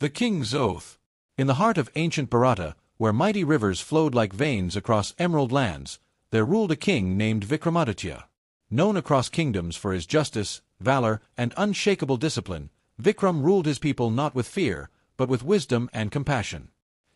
The King's Oath. In the heart of ancient Bharata, where mighty rivers flowed like veins across emerald lands, there ruled a king named Vikramaditya. Known across kingdoms for his justice, valor, and unshakable discipline, Vikram ruled his people not with fear, but with wisdom and compassion.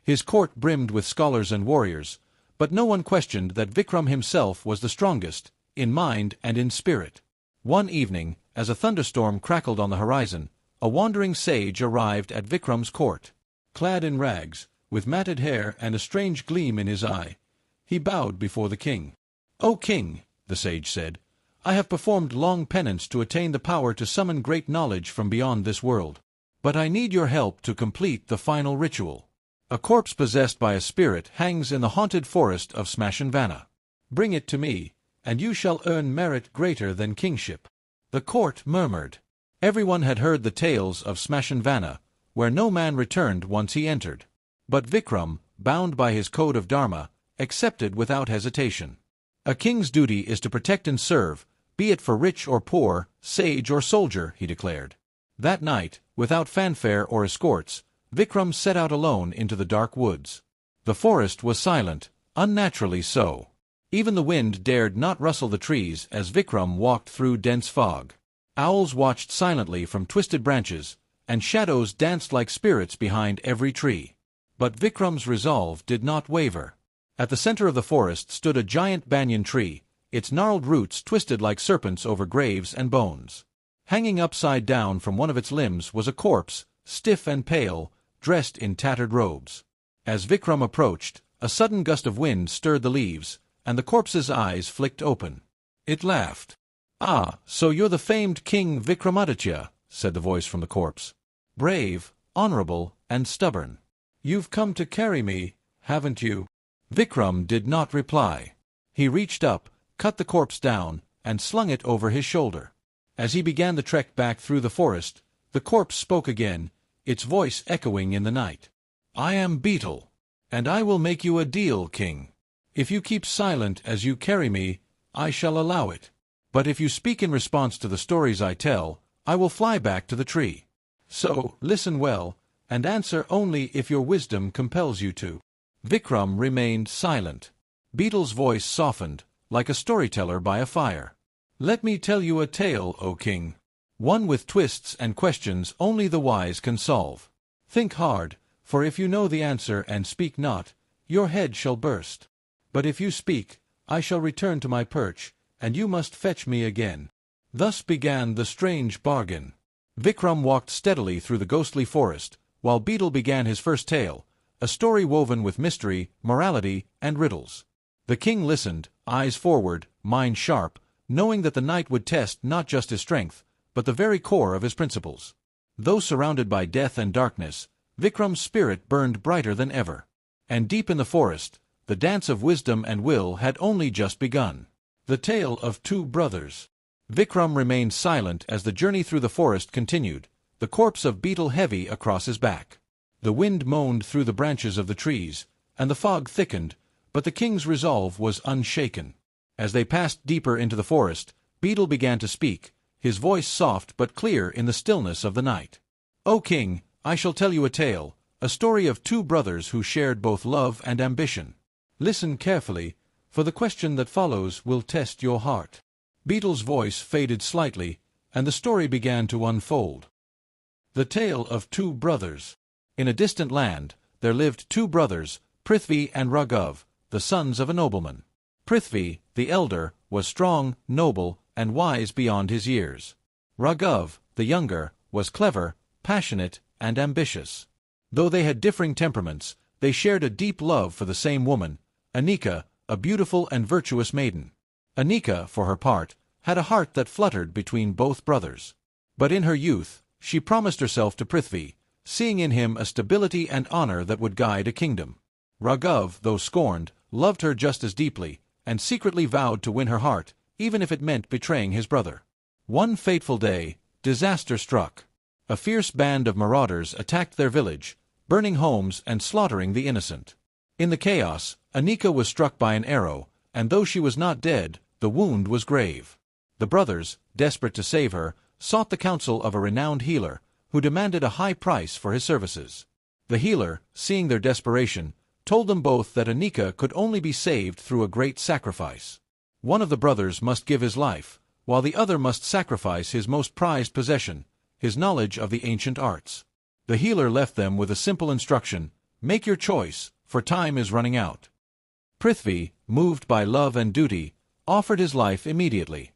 His court brimmed with scholars and warriors, but no one questioned that Vikram himself was the strongest, in mind and in spirit. One evening, as a thunderstorm crackled on the horizon, a wandering sage arrived at Vikram's court. Clad in rags, with matted hair and a strange gleam in his eye, he bowed before the king. "O king," the sage said, "I have performed long penance to attain the power to summon great knowledge from beyond this world. But I need your help to complete the final ritual. A corpse possessed by a spirit hangs in the haunted forest of Smashinvana. Bring it to me, and you shall earn merit greater than kingship." The court murmured. Everyone had heard the tales of Smashinvana, where no man returned once he entered. But Vikram, bound by his code of dharma, accepted without hesitation. A king's duty is to protect and serve, be it for rich or poor, sage or soldier, he declared. That night, without fanfare or escorts, Vikram set out alone into the dark woods. The forest was silent, unnaturally so. Even the wind dared not rustle the trees as Vikram walked through dense fog. Owls watched silently from twisted branches, and shadows danced like spirits behind every tree. But Vikram's resolve did not waver. At the center of the forest stood a giant banyan tree, its gnarled roots twisted like serpents over graves and bones. Hanging upside down from one of its limbs was a corpse, stiff and pale, dressed in tattered robes. As Vikram approached, a sudden gust of wind stirred the leaves, and the corpse's eyes flicked open. It laughed. "Ah, so you're the famed King Vikramaditya," said the voice from the corpse. "Brave, honorable, and stubborn. You've come to carry me, haven't you?" Vikram did not reply. He reached up, cut the corpse down, and slung it over his shoulder. As he began the trek back through the forest, the corpse spoke again, its voice echoing in the night. "I am Betal, and I will make you a deal, king. If you keep silent as you carry me, I shall allow it. But if you speak in response to the stories I tell, I will fly back to the tree. So, listen well, and answer only if your wisdom compels you to." Vikram remained silent. Betal's voice softened, like a storyteller by a fire. "Let me tell you a tale, O king. One with twists and questions only the wise can solve. Think hard, for if you know the answer and speak not, your head shall burst. But if you speak, I shall return to my perch, and you must fetch me again." Thus began the strange bargain. Vikram walked steadily through the ghostly forest, while Betal began his first tale, a story woven with mystery, morality, and riddles. The king listened, eyes forward, mind sharp, knowing that the night would test not just his strength, but the very core of his principles. Though surrounded by death and darkness, Vikram's spirit burned brighter than ever. And deep in the forest, the dance of wisdom and will had only just begun. The Tale of Two Brothers. Vikram remained silent as the journey through the forest continued, the corpse of Betal heavy across his back. The wind moaned through the branches of the trees, and the fog thickened, but the king's resolve was unshaken. As they passed deeper into the forest, Betal began to speak, his voice soft but clear in the stillness of the night. "O king, I shall tell you a tale, a story of two brothers who shared both love and ambition. Listen carefully, for the question that follows will test your heart." Betal's voice faded slightly, and the story began to unfold. The Tale of Two Brothers. In a distant land, there lived two brothers, Prithvi and Raghav, the sons of a nobleman. Prithvi, the elder, was strong, noble, and wise beyond his years. Raghav, the younger, was clever, passionate, and ambitious. Though they had differing temperaments, they shared a deep love for the same woman, Anika, a beautiful and virtuous maiden. Anika, for her part, had a heart that fluttered between both brothers. But in her youth, she promised herself to Prithvi, seeing in him a stability and honor that would guide a kingdom. Raghav, though scorned, loved her just as deeply, and secretly vowed to win her heart, even if it meant betraying his brother. One fateful day, disaster struck. A fierce band of marauders attacked their village, burning homes and slaughtering the innocent. In the chaos, Anika was struck by an arrow, and though she was not dead, the wound was grave. The brothers, desperate to save her, sought the counsel of a renowned healer, who demanded a high price for his services. The healer, seeing their desperation, told them both that Anika could only be saved through a great sacrifice. One of the brothers must give his life, while the other must sacrifice his most prized possession, his knowledge of the ancient arts. The healer left them with a simple instruction: make your choice, for time is running out. Prithvi, moved by love and duty, offered his life immediately.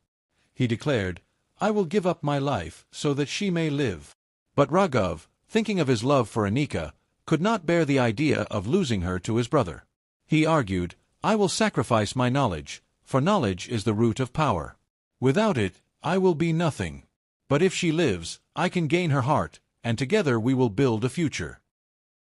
He declared, "I will give up my life so that she may live." But Raghav, thinking of his love for Anika, could not bear the idea of losing her to his brother. He argued, "I will sacrifice my knowledge, for knowledge is the root of power. Without it, I will be nothing. But if she lives, I can gain her heart, and together we will build a future."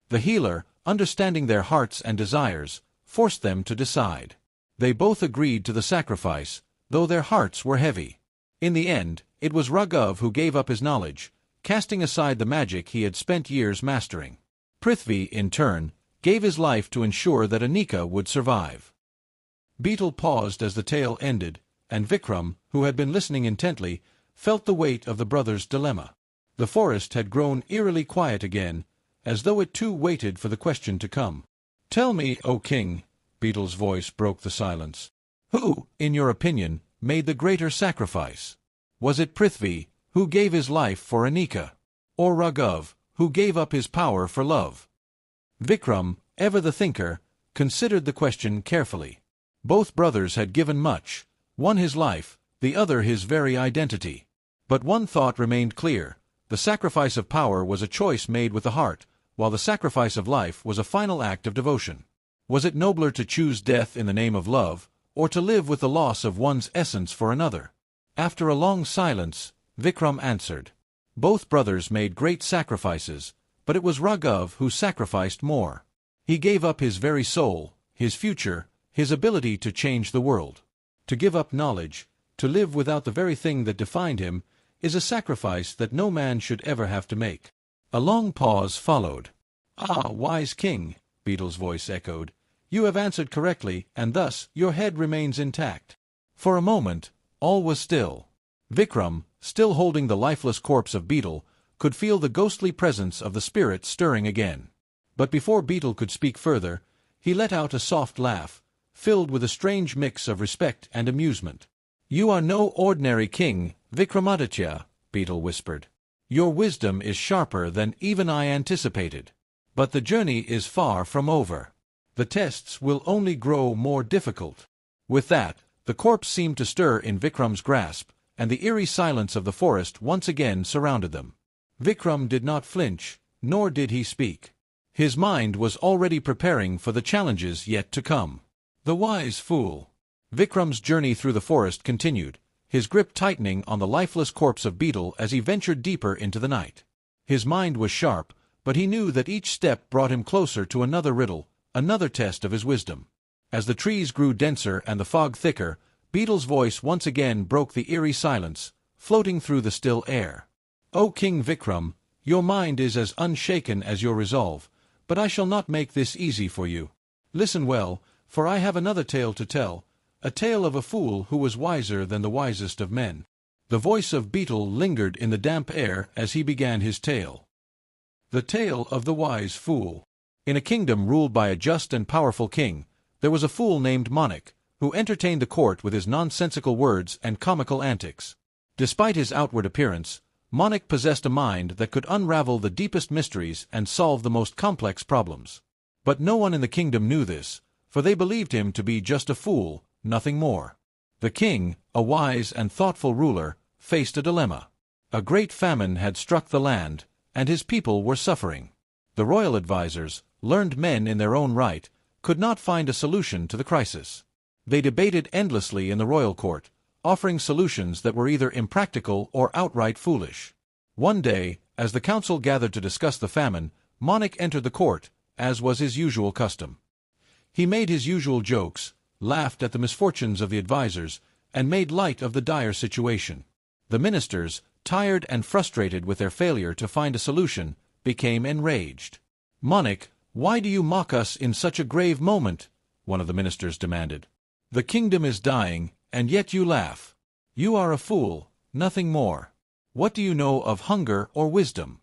The healer, understanding their hearts and desires, forced them to decide. They both agreed to the sacrifice, though their hearts were heavy. In the end, it was Raghav who gave up his knowledge, casting aside the magic he had spent years mastering. Prithvi, in turn, gave his life to ensure that Anika would survive. Betal paused as the tale ended, and Vikram, who had been listening intently, felt the weight of the brothers' dilemma. The forest had grown eerily quiet again, as though it too waited for the question to come. "Tell me, O king," Betal's voice broke the silence, "who, in your opinion, made the greater sacrifice? Was it Prithvi, who gave his life for Anika? Or Raghav, who gave up his power for love?" Vikram, ever the thinker, considered the question carefully. Both brothers had given much, one his life, the other his very identity. But one thought remained clear: the sacrifice of power was a choice made with the heart, while the sacrifice of life was a final act of devotion. Was it nobler to choose death in the name of love, or to live with the loss of one's essence for another? After a long silence, Vikram answered. Both brothers made great sacrifices, but it was Raghav who sacrificed more. He gave up his very soul, his future, his ability to change the world. To give up knowledge, to live without the very thing that defined him, is a sacrifice that no man should ever have to make. A long pause followed. "Ah, wise king," Betal's voice echoed, "you have answered correctly, and thus your head remains intact." For a moment, all was still. Vikram, still holding the lifeless corpse of Betal, could feel the ghostly presence of the spirit stirring again. But before Betal could speak further, he let out a soft laugh, filled with a strange mix of respect and amusement. "You are no ordinary king, Vikramaditya," Betal whispered. "Your wisdom is sharper than even I anticipated. But the journey is far from over. The tests will only grow more difficult." With that, the corpse seemed to stir in Vikram's grasp, and the eerie silence of the forest once again surrounded them. Vikram did not flinch, nor did he speak. His mind was already preparing for the challenges yet to come. The wise fool. Vikram's journey through the forest continued, his grip tightening on the lifeless corpse of Betal as he ventured deeper into the night. His mind was sharp, but he knew that each step brought him closer to another riddle, another test of his wisdom. As the trees grew denser and the fog thicker, Betal's voice once again broke the eerie silence, floating through the still air. "O King Vikram, your mind is as unshaken as your resolve, but I shall not make this easy for you. Listen well, for I have another tale to tell, a tale of a fool who was wiser than the wisest of men." The voice of Betal lingered in the damp air as he began his tale. The tale of the wise fool. In a kingdom ruled by a just and powerful king, there was a fool named Monik, who entertained the court with his nonsensical words and comical antics. Despite his outward appearance, Monik possessed a mind that could unravel the deepest mysteries and solve the most complex problems. But no one in the kingdom knew this, for they believed him to be just a fool, nothing more. The king, a wise and thoughtful ruler, faced a dilemma. A great famine had struck the land, and his people were suffering. The royal advisers, learned men in their own right, could not find a solution to the crisis. They debated endlessly in the royal court, offering solutions that were either impractical or outright foolish. One day, as the council gathered to discuss the famine, Monik entered the court, as was his usual custom. He made his usual jokes, laughed at the misfortunes of the advisers, and made light of the dire situation. The ministers, tired and frustrated with their failure to find a solution, became enraged. "Monik, why do you mock us in such a grave moment?" one of the ministers demanded. "The kingdom is dying, and yet you laugh. You are a fool, nothing more. What do you know of hunger or wisdom?"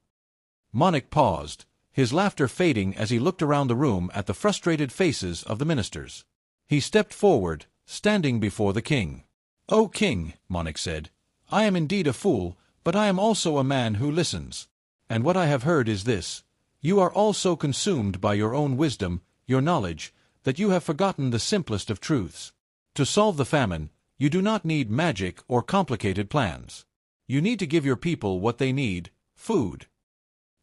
Monik paused, his laughter fading as he looked around the room at the frustrated faces of the ministers. He stepped forward, standing before the king. "O king," Monik said, "I am indeed a fool, but I am also a man who listens. And what I have heard is this: you are all so consumed by your own wisdom, your knowledge, that you have forgotten the simplest of truths. To solve the famine, you do not need magic or complicated plans. You need to give your people what they need: food."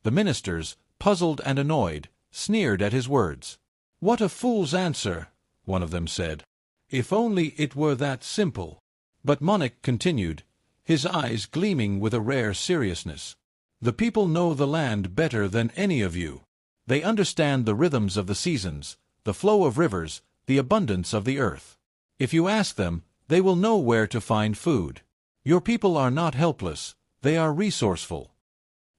The ministers, puzzled and annoyed, sneered at his words. "What a fool's answer," one of them said. "If only it were that simple." But Monik continued, his eyes gleaming with a rare seriousness. "The people know the land better than any of you. They understand the rhythms of the seasons, the flow of rivers, the abundance of the earth. If you ask them, they will know where to find food. Your people are not helpless, they are resourceful."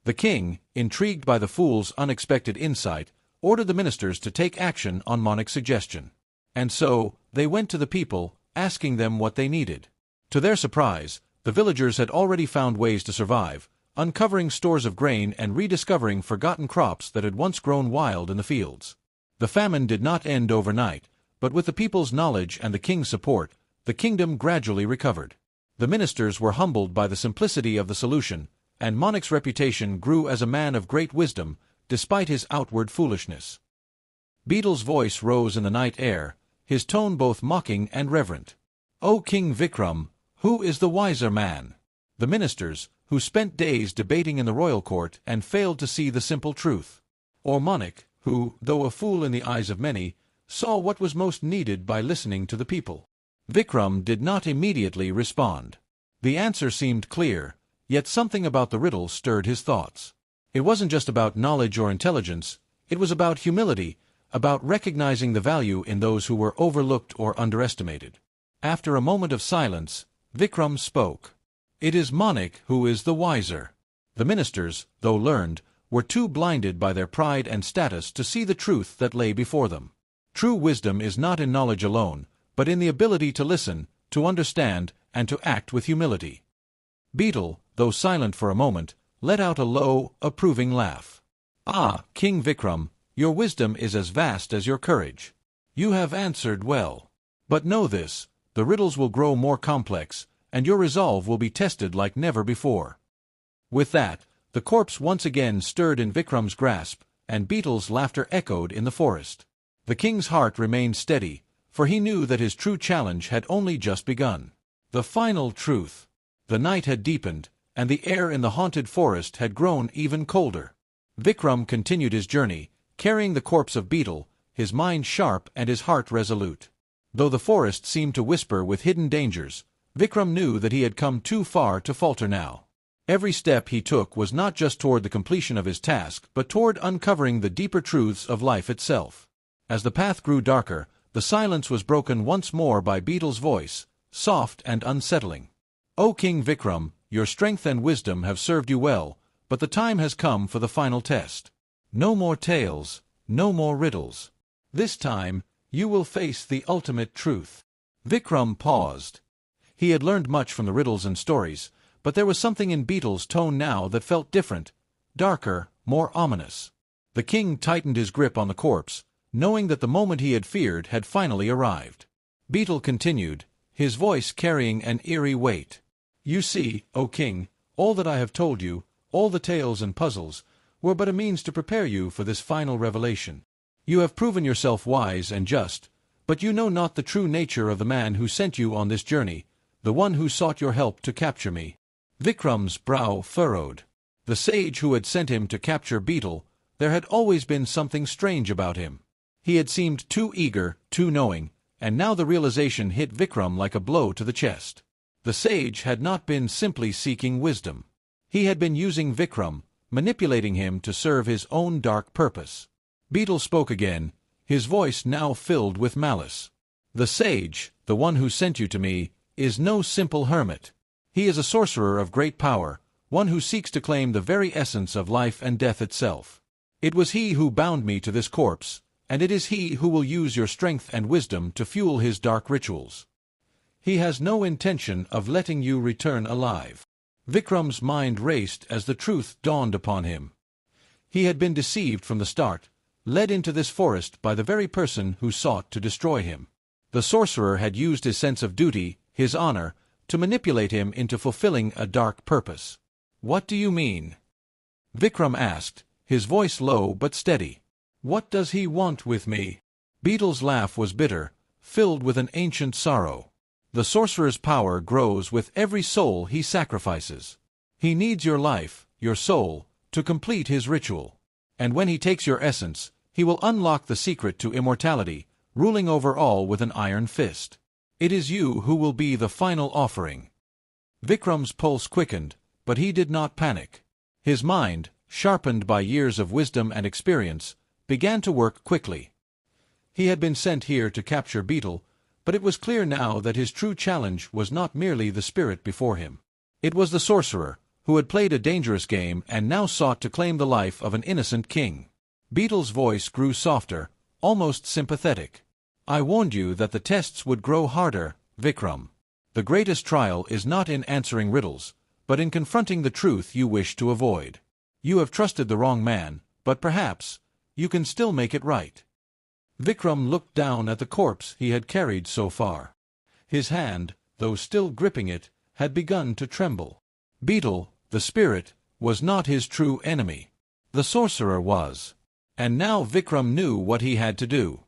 The king, intrigued by the fool's unexpected insight, ordered the ministers to take action on Monik's suggestion. And so, they went to the people, asking them what they needed. To their surprise, the villagers had already found ways to survive, uncovering stores of grain and rediscovering forgotten crops that had once grown wild in the fields. The famine did not end overnight, but with the people's knowledge and the king's support, the kingdom gradually recovered. The ministers were humbled by the simplicity of the solution, and Monik's reputation grew as a man of great wisdom, despite his outward foolishness. Betal's voice rose in the night air, his tone both mocking and reverent. "O King Vikram, who is the wiser man?" The ministers, who spent days debating in the royal court and failed to see the simple truth. Or Monik, who, though a fool in the eyes of many, saw what was most needed by listening to the people. Vikram did not immediately respond. The answer seemed clear, yet something about the riddle stirred his thoughts. It wasn't just about knowledge or intelligence, it was about humility, about recognizing the value in those who were overlooked or underestimated. After a moment of silence, Vikram spoke. "It is Monik who is the wiser." The ministers, though learned, were too blinded by their pride and status to see the truth that lay before them. True wisdom is not in knowledge alone, but in the ability to listen, to understand, and to act with humility. Betal, though silent for a moment, let out a low, approving laugh. "Ah, King Vikram, your wisdom is as vast as your courage. You have answered well. But know this, the riddles will grow more complex, and your resolve will be tested like never before." With that, the corpse once again stirred in Vikram's grasp, and Betal's laughter echoed in the forest. The king's heart remained steady, for he knew that his true challenge had only just begun. The final truth. The night had deepened, and the air in the haunted forest had grown even colder. Vikram continued his journey, carrying the corpse of Betal, his mind sharp and his heart resolute. Though the forest seemed to whisper with hidden dangers, Vikram knew that he had come too far to falter now. Every step he took was not just toward the completion of his task, but toward uncovering the deeper truths of life itself. As the path grew darker, the silence was broken once more by Betal's voice, soft and unsettling. "O King Vikram, your strength and wisdom have served you well, but the time has come for the final test. No more tales, no more riddles. This time, you will face the ultimate truth." Vikram paused. He had learned much from the riddles and stories, but there was something in Betal's tone now that felt different, darker, more ominous. The king tightened his grip on the corpse, knowing that the moment he had feared had finally arrived. Betal continued, his voice carrying an eerie weight. "You see, O king, all that I have told you, all the tales and puzzles, were but a means to prepare you for this final revelation. You have proven yourself wise and just, but you know not the true nature of the man who sent you on this journey, the one who sought your help to capture me." Vikram's brow furrowed. The sage who had sent him to capture Betal, there had always been something strange about him. He had seemed too eager, too knowing, and now the realization hit Vikram like a blow to the chest. The sage had not been simply seeking wisdom. He had been using Vikram, manipulating him to serve his own dark purpose. Betal spoke again, his voice now filled with malice. "The sage, the one who sent you to me, is no simple hermit. He is a sorcerer of great power, one who seeks to claim the very essence of life and death itself. It was he who bound me to this corpse, and it is he who will use your strength and wisdom to fuel his dark rituals. He has no intention of letting you return alive." Vikram's mind raced as the truth dawned upon him. He had been deceived from the start, led into this forest by the very person who sought to destroy him. The sorcerer had used his sense of duty, his honor, to manipulate him into fulfilling a dark purpose. "What do you mean?" Vikram asked, his voice low but steady. "What does he want with me?" Betal's laugh was bitter, filled with an ancient sorrow. "The sorcerer's power grows with every soul he sacrifices. He needs your life, your soul, to complete his ritual. And when he takes your essence, he will unlock the secret to immortality, ruling over all with an iron fist. It is you who will be the final offering." Vikram's pulse quickened, but he did not panic. His mind, sharpened by years of wisdom and experience, began to work quickly. He had been sent here to capture Betal, but it was clear now that his true challenge was not merely the spirit before him. It was the sorcerer, who had played a dangerous game and now sought to claim the life of an innocent king. Betal's voice grew softer, almost sympathetic. "I warned you that the tests would grow harder, Vikram. The greatest trial is not in answering riddles, but in confronting the truth you wish to avoid. You have trusted the wrong man, but perhaps you can still make it right." Vikram looked down at the corpse he had carried so far. His hand, though still gripping it, had begun to tremble. Betal, the spirit, was not his true enemy. The sorcerer was. And now Vikram knew what he had to do.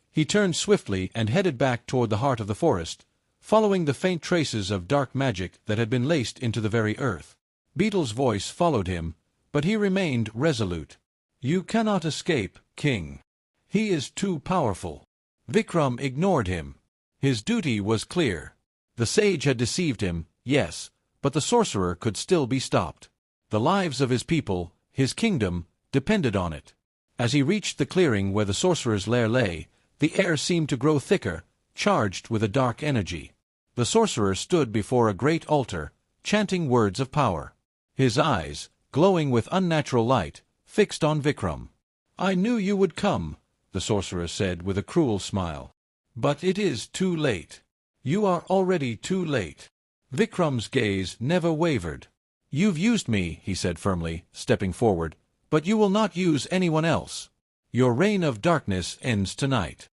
He turned swiftly and headed back toward the heart of the forest, following the faint traces of dark magic that had been laced into the very earth. Betal's voice followed him, but he remained resolute. "You cannot escape, King. He is too powerful." Vikram ignored him. His duty was clear. The sage had deceived him, yes, but the sorcerer could still be stopped. The lives of his people, his kingdom, depended on it. As he reached the clearing where the sorcerer's lair lay, the air seemed to grow thicker, charged with a dark energy. The sorcerer stood before a great altar, chanting words of power. His eyes, glowing with unnatural light, fixed on Vikram. "I knew you would come," the sorcerer said with a cruel smile. "But it is too late. You are already too late." Vikram's gaze never wavered. "You've used me," he said firmly, stepping forward, "but you will not use anyone else. Your reign of darkness ends tonight."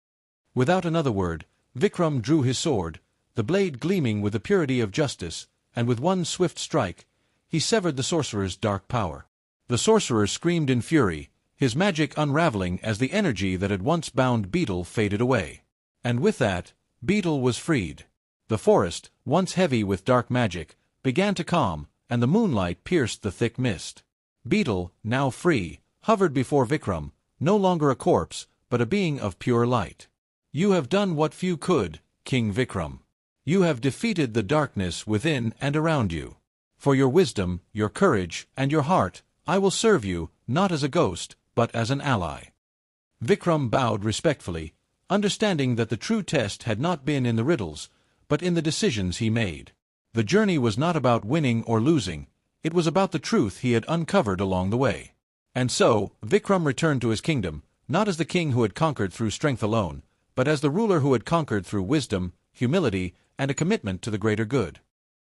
Without another word, Vikram drew his sword, the blade gleaming with the purity of justice, and with one swift strike, he severed the sorcerer's dark power. The sorcerer screamed in fury, his magic unraveling as the energy that had once bound Betal faded away. And with that, Betal was freed. The forest, once heavy with dark magic, began to calm, and the moonlight pierced the thick mist. Betal, now free, hovered before Vikram, no longer a corpse, but a being of pure light. "You have done what few could, King Vikram. You have defeated the darkness within and around you. For your wisdom, your courage, and your heart, I will serve you, not as a ghost, but as an ally." Vikram bowed respectfully, understanding that the true test had not been in the riddles, but in the decisions he made. The journey was not about winning or losing, it was about the truth he had uncovered along the way. And so, Vikram returned to his kingdom, not as the king who had conquered through strength alone, but as the ruler who had conquered through wisdom, humility, and a commitment to the greater good.